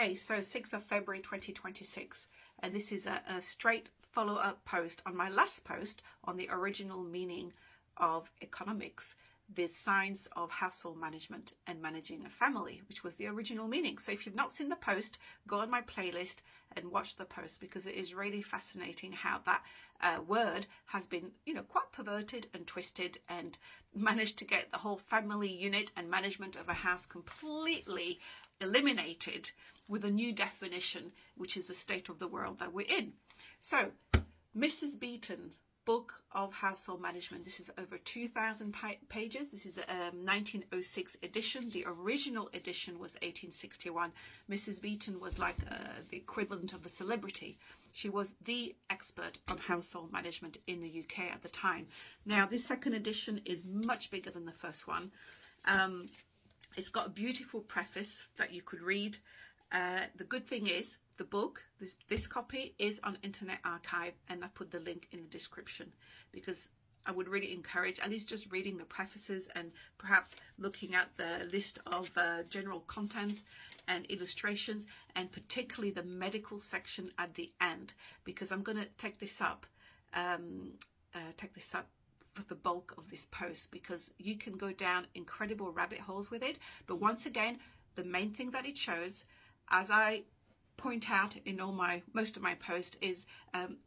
Okay, so 6th of February 2026, and this is a straight follow-up post on my last post on the original meaning of economics, the science of household management and managing a family, which was the original meaning. So if you've not seen the post, go on my playlist and watch the post, because it is really fascinating how that word has been, quite perverted and twisted, and managed to get the whole family unit and management of a house completely eliminated with a new definition, which is the state of the world that we're in. So Mrs. Beeton's book of household management, this is over 2,000 pages. This is a 1906 edition. The original edition was 1861. Mrs. Beeton was like the equivalent of a celebrity. She was the expert on household management in the UK at the time. Now, this second edition is much bigger than the first one. It's got a beautiful preface that you could read. The good thing is, the book, this copy is on Internet Archive, and I put the link in the description, because I would really encourage at least just reading the prefaces and perhaps looking at the list of general content and illustrations, and particularly the medical section at the end, because I'm going to take this up for the bulk of this post, because you can go down incredible rabbit holes with it. But once again, the main thing that it shows, as I point out in most of my posts, is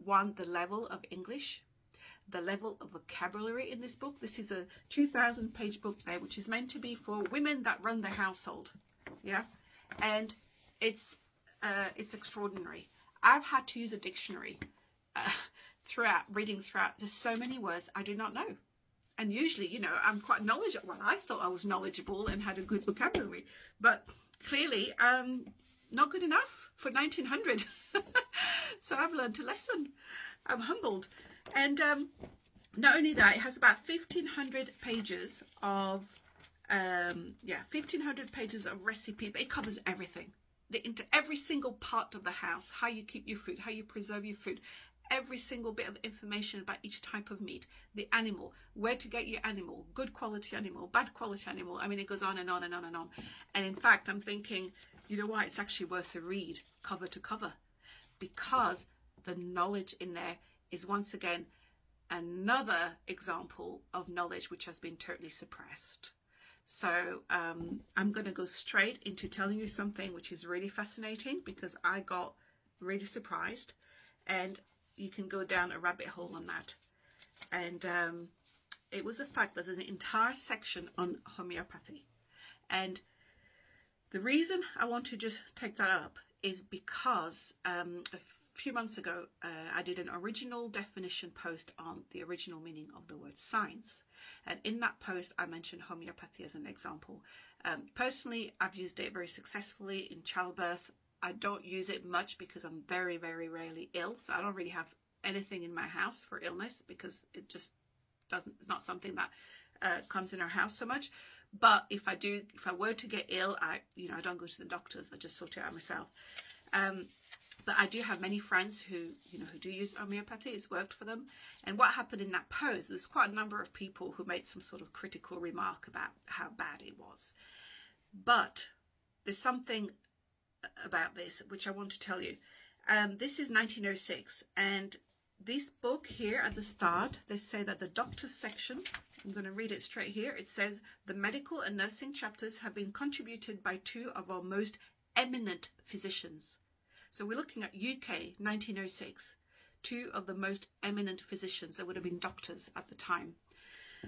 one, the level of English, the level of vocabulary in this book. This is a 2,000 page book there, which is meant to be for women that run their household. Yeah, and it's extraordinary. I've had to use a dictionary reading throughout. There's so many words I do not know, and usually, I'm quite knowledgeable. Well, I thought I was knowledgeable and had a good vocabulary, but clearly not good enough for 1900. So I've learned a lesson. I'm humbled. And not only that, it has about 1,500 pages of 1,500 pages of recipe, but it covers everything, into every single part of the house, how you keep your food, how you preserve your food, every single bit of information about each type of meat, the animal, where to get your animal, good quality animal, bad quality animal. I mean, it goes on and on and on and on. And in fact, I'm thinking, you know what, it's actually worth a read cover to cover, because the knowledge in there is, once again, another example of knowledge which has been totally suppressed. So I'm going to go straight into telling you something which is really fascinating, because I got really surprised, and you can go down a rabbit hole on that. And it was a fact that there's an entire section on homeopathy. And the reason I want to just take that up is because a few months ago, I did an original definition post on the original meaning of the word science. And in that post, I mentioned homeopathy as an example. Personally, I've used it very successfully in childbirth. I don't use it much because I'm very, very rarely ill. So I don't really have anything in my house for illness, because it just it's not something that comes in our house so much. But if I were to get ill, I don't go to the doctors. I just sort it out myself. But I do have many friends who do use homeopathy. It's worked for them. And what happened in that post, there's quite a number of people who made some sort of critical remark about how bad it was. But there's something about this which I want to tell you. This is 1906, and this book here at the start, they say that the doctor's section, I'm going to read it straight here. It says, the medical and nursing chapters have been contributed by two of our most eminent physicians. So we're looking at UK 1906, two of the most eminent physicians. That would have been doctors at the time.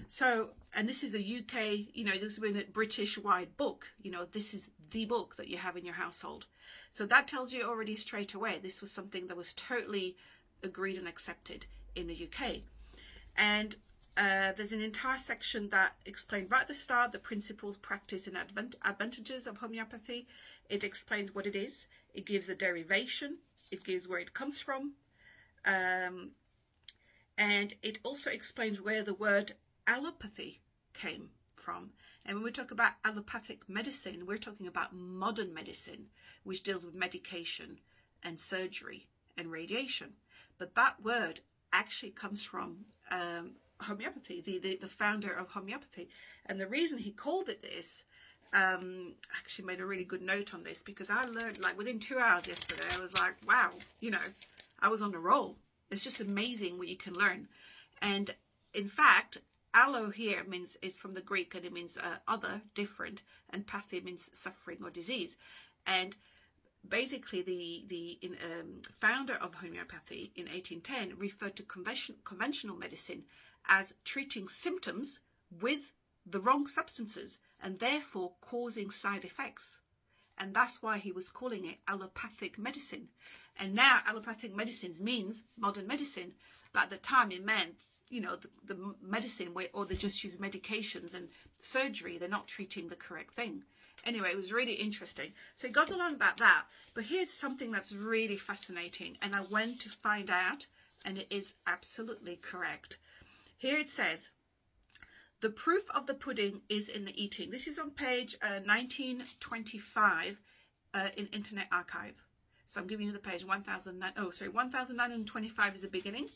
So, and this is a UK, this has been a British wide book. This is the book that you have in your household. So that tells you already straight away, this was something that was totally agreed and accepted in the UK. And there's an entire section that explained right at the start the principles, practice and advantages of homeopathy. It explains what it is. It gives a derivation. It gives where it comes from. And it also explains where the word allopathy came from. And when we talk about allopathic medicine, we're talking about modern medicine, which deals with medication and surgery and radiation. But that word actually comes from homeopathy, the founder of homeopathy. And the reason he called it this Actually made a really good note on this, because I learned, like, within 2 hours yesterday, I was like, wow, you know, I was on a roll. It's just amazing what you can learn. And in fact, allo here means, it's from the Greek, and it means other, different, and pathy means suffering or disease. And basically the founder of homeopathy in 1810 referred to conventional medicine as treating symptoms with the wrong substances and therefore causing side effects. And that's why he was calling it allopathic medicine. And now allopathic medicine means modern medicine, but at the time it meant, you know, the medicine where, or they just use medications and surgery, they're not treating the correct thing. Anyway, it was really interesting. So it goes along about that. But here's something that's really fascinating, and I went to find out, and it is absolutely correct. Here it says, the proof of the pudding is in the eating. This is on page 1925 in Internet Archive. So I'm giving you the page 1925 is the beginning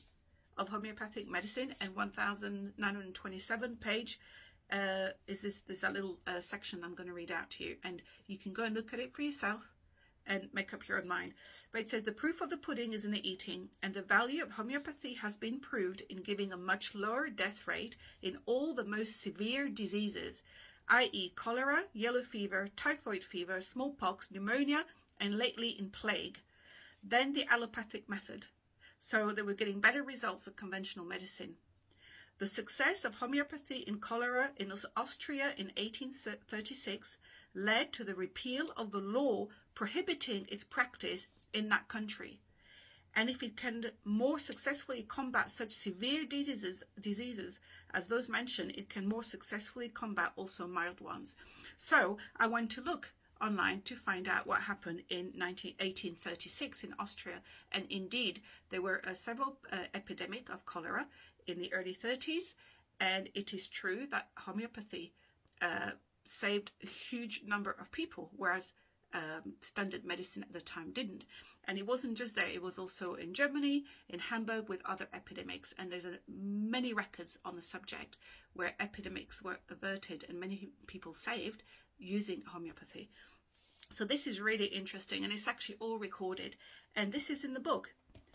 of homeopathic medicine, and 1927 page is there's that little section I'm going to read out to you, and you can go and look at it for yourself and make up your own mind. But it says, the proof of the pudding is in the eating, and the value of homeopathy has been proved in giving a much lower death rate in all the most severe diseases, i.e. cholera, yellow fever, typhoid fever, smallpox, pneumonia, and lately in plague, than the allopathic method. So they were getting better results of conventional medicine. The success of homeopathy in cholera in Austria in 1836 led to the repeal of the law prohibiting its practice in that country. And if it can more successfully combat such severe diseases as those mentioned, it can more successfully combat also mild ones. So I went to look online to find out what happened in 1836 in Austria, and indeed there were several epidemic of cholera in the early 30s, and it is true that homeopathy saved a huge number of people, whereas standard medicine at the time didn't. And it wasn't just there, it was also in Germany, in Hamburg, with other epidemics, and there's many records on the subject where epidemics were averted and many people saved using homeopathy. So this is really interesting, and it's actually all recorded, and this is in the book.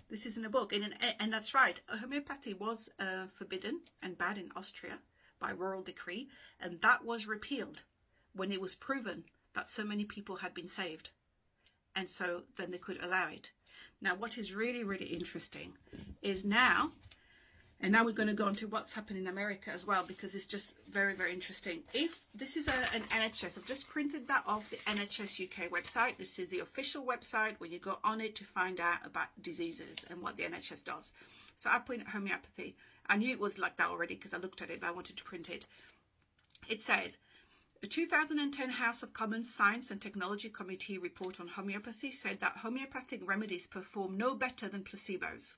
This is in a book, and that's right. Homeopathy was forbidden and bad in Austria by royal decree, and that was repealed when it was proven that so many people had been saved, and so then they could allow it. Now, what is really, really interesting is now we're going to go on to what's happening in America as well, because it's just very, very interesting. If this is an NHS, I've just printed that off the NHS UK website. This is the official website where you go on it to find out about diseases and what the NHS does. So I put in homeopathy. I knew it was like that already because I looked at it, but I wanted to print it. It says, a 2010 House of Commons Science and Technology Committee report on homeopathy said that homeopathic remedies perform no better than placebos.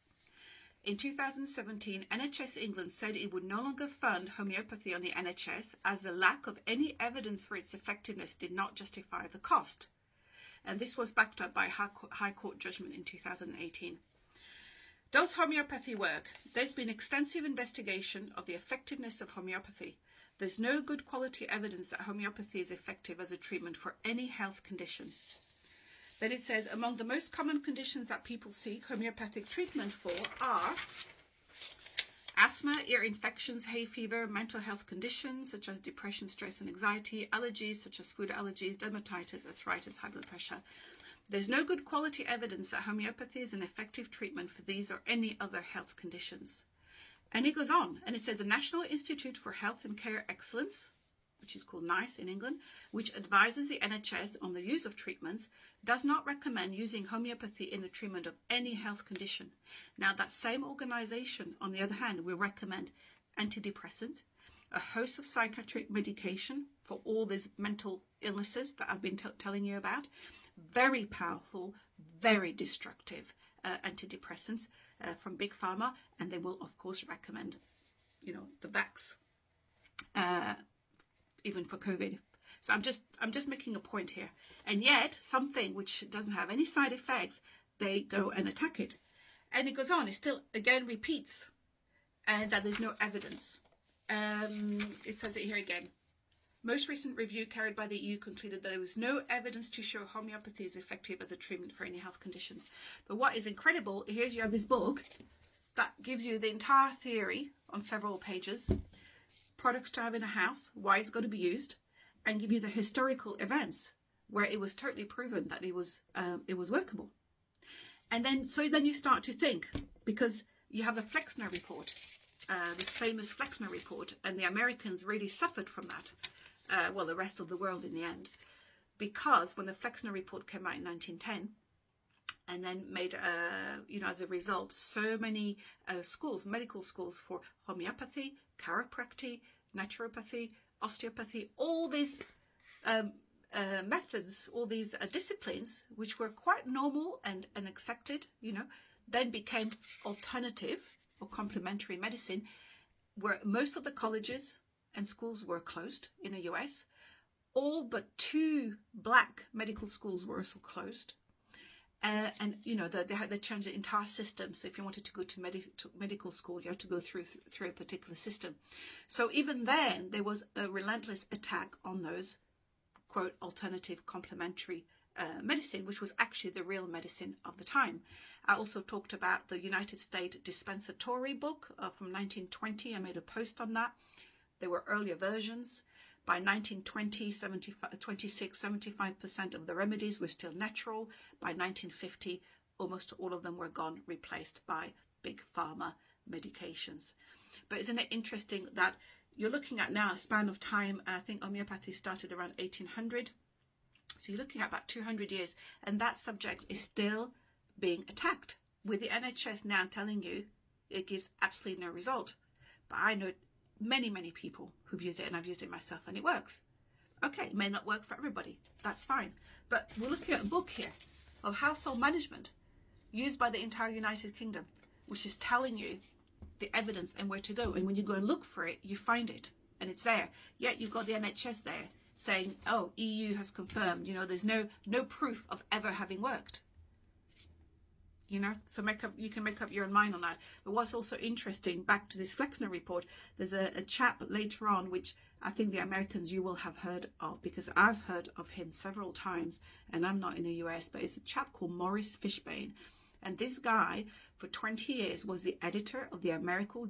In 2017, NHS England said it would no longer fund homeopathy on the NHS as the lack of any evidence for its effectiveness did not justify the cost. And this was backed up by High Court judgment in 2018. Does homeopathy work? There's been extensive investigation of the effectiveness of homeopathy. There's no good quality evidence that homeopathy is effective as a treatment for any health condition. Then it says, among the most common conditions that people seek homeopathic treatment for are asthma, ear infections, hay fever, mental health conditions such as depression, stress and anxiety, allergies such as food allergies, dermatitis, arthritis, high blood pressure. There's no good quality evidence that homeopathy is an effective treatment for these or any other health conditions. And it goes on, and it says the National Institute for Health and Care Excellence, which is called NICE in England, which advises the NHS on the use of treatments, does not recommend using homeopathy in the treatment of any health condition. Now, that same organisation, on the other hand, will recommend antidepressants, a host of psychiatric medication for all these mental illnesses that I've been telling you about, very powerful, very destructive antidepressants from Big Pharma, and they will, of course, recommend, the vax. Even for COVID. So I'm just making a point here. And yet something which doesn't have any side effects, they go and attack it. And it goes on, it still again repeats, and that there's no evidence. It says it here again. Most recent review carried by the EU concluded that there was no evidence to show homeopathy is effective as a treatment for any health conditions. But what is incredible, here's you have this book that gives you the entire theory on several pages, products to have in a house, why it's got to be used, and give you the historical events where it was totally proven that it was workable. And then you start to think, because you have the Flexner report, this famous Flexner report, and the Americans really suffered from that. Well, the rest of the world in the end, because when the Flexner report came out in 1910, and then made, as a result, so many schools, medical schools for homeopathy, chiropractic, naturopathy, osteopathy, all these methods, all these disciplines, which were quite normal and accepted, then became alternative or complementary medicine, where most of the colleges and schools were closed in the US. All but 2 black medical schools were also closed. And they changed the entire system. So if you wanted to go to medical school, you had to go through a particular system. So even then, there was a relentless attack on those, quote, alternative complementary medicine, which was actually the real medicine of the time. I also talked about the United States dispensatory book from 1920. I made a post on that. There were earlier versions. By 1920, 75% of the remedies were still natural. By 1950, almost all of them were gone, replaced by big pharma medications. But isn't it interesting that you're looking at now a span of time, I think homeopathy started around 1800. So you're looking at about 200 years, and that subject is still being attacked, with the NHS now telling you it gives absolutely no result. But I know many people who've used it, and I've used it myself, and it works. Okay, it may not work for everybody, that's fine, but we're looking at a book here of household management used by the entire United Kingdom, which is telling you the evidence and where to go. And when you go and look for it, you find it, and it's there. Yet you've got the NHS there saying, oh, EU has confirmed, there's no proof of ever having worked. So you can make up your own mind on that. But what's also interesting, back to this Flexner report, there's a chap later on, which I think the Americans you will have heard of, because I've heard of him several times, and I'm not in the US, but it's a chap called Maurice Fishbane. And this guy, for 20 years, was the editor of the the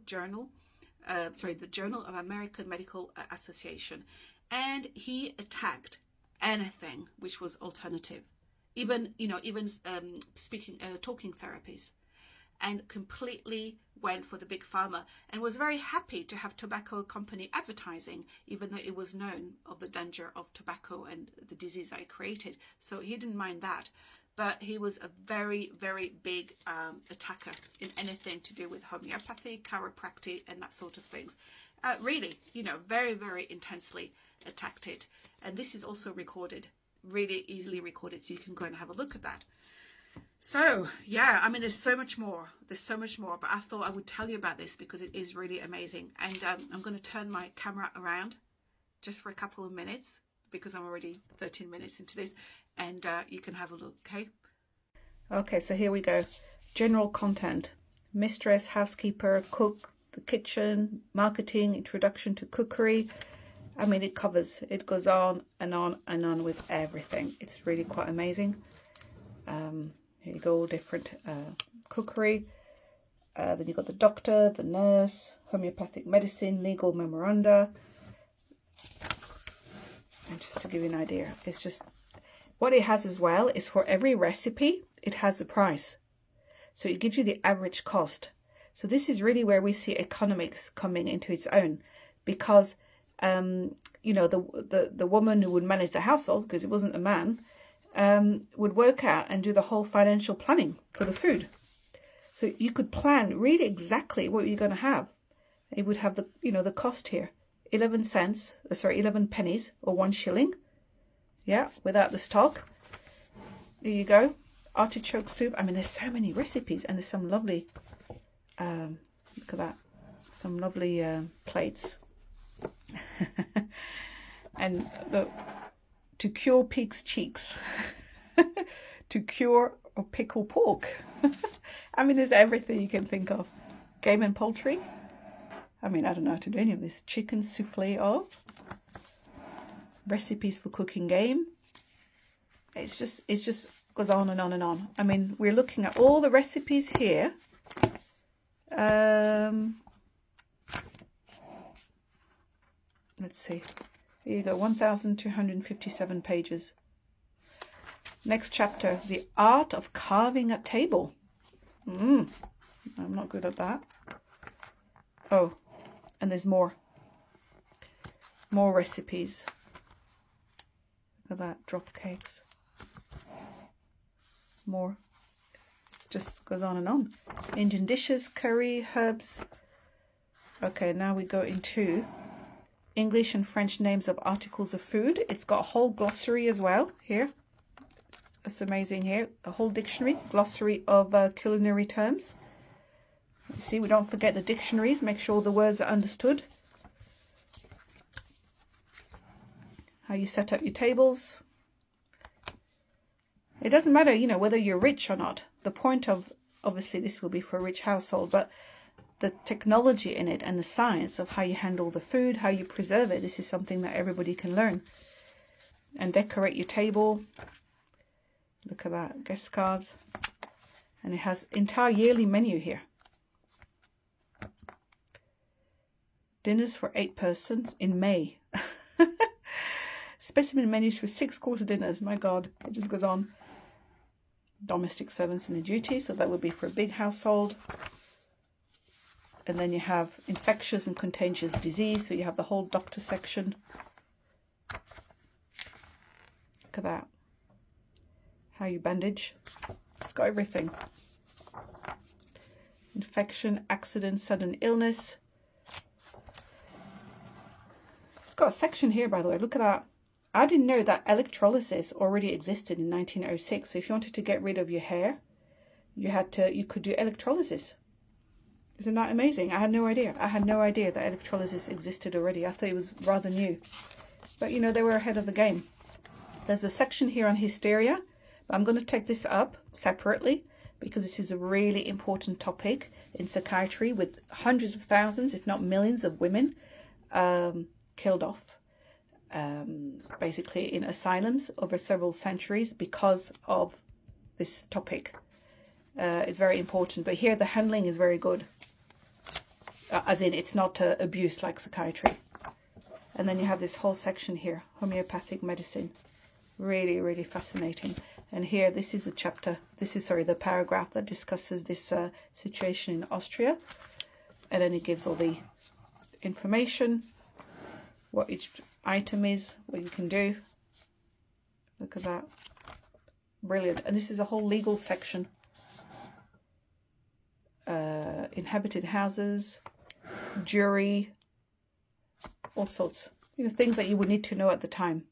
Journal of American Medical Association. And he attacked anything which was alternative. Even talking therapies, and completely went for the big pharma, and was very happy to have tobacco company advertising, even though it was known of the danger of tobacco and the disease that it created. So he didn't mind that, but he was a very, very big attacker in anything to do with homeopathy, chiropractic, and that sort of things. Really, very, very intensely attacked it. And this is also recorded, really easily recorded, so you can go and have a look at that. So yeah, I mean, there's so much more, but I thought I would tell you about this because it is really amazing. And I'm going to turn my camera around just for a couple of minutes, because I'm already 13 minutes into this, and you can have a look. Okay, so here we go. General content: mistress, housekeeper, cook, the kitchen, marketing, introduction to cookery. I mean, it goes on and on and on with everything. It's really quite amazing. Here you go, all different cookery. Then you've got the doctor, the nurse, homeopathic medicine, legal memoranda. And just to give you an idea, it's just, what it has as well is for every recipe, it has a price. So it gives you the average cost. So this is really where we see economics coming into its own, because the woman who would manage the household, because it wasn't a man, would work out and do the whole financial planning for the food. So you could plan really exactly what you're going to have. It would have the cost here, 11 pennies or 1 shilling. Yeah, without the stock. There you go. Artichoke soup. I mean, there's so many recipes, and there's some lovely, look at that, some lovely plates. And look, to cure pig's cheeks, to cure or pickle pork. I mean, there's everything you can think of. Game and poultry. I mean, I don't know how to do any of this. Chicken souffle of. recipes for cooking game. It's just goes on and on and on. I mean, we're looking at all the recipes here. Let's see. Here you go, 1,257 pages. Next chapter, the art of carving at table. I'm not good at that. Oh, and there's more recipes. Look at that, drop cakes. More. It just goes on and on. Indian dishes, curry, herbs. Okay, now we go into English and French names of articles of food. It's got a whole glossary as well here. That's amazing here. A whole dictionary, glossary of culinary terms. You see, we don't forget the dictionaries. Make sure the words are understood. How you set up your tables. It doesn't matter, you know, whether you're rich or not. The point of, obviously, this will be for a rich household, but the technology in it and the science of how you handle the food, how you preserve it, this is something that everybody can learn. And decorate your table. Look at that, guest cards. And it has entire yearly menu here. Dinners for 8 persons in May. Specimen menus for 6-course dinners. My God, it just goes on. Domestic servants and the duties, so that would be for a big household. And then you have infectious and contagious disease, so you have the whole doctor section. Look at that. How you bandage. It's got everything. Infection, accident, sudden illness. It's got a section here, by the way. Look at that. I didn't know that electrolysis already existed in 1906. So if you wanted to get rid of your hair, you could do electrolysis. Isn't that amazing? I had no idea. I had no idea that electrolysis existed already. I thought it was rather new. But, you know, they were ahead of the game. There's a section here on hysteria. But I'm going to take this up separately because this is a really important topic in psychiatry, with hundreds of thousands, if not millions of women killed off. Basically in asylums over several centuries because of this topic. It's very important, but here the handling is very good, as in it's not abuse like psychiatry. And then you have this whole section here, homeopathic medicine. Really, really fascinating. And here, this is a chapter, the paragraph that discusses this situation in Austria, and then it gives all the information, what each item is, what you can do. Look at that. Brilliant. And this is a whole legal section. Inhabited houses, jury, all sorts. You know, things that you would need to know at the time.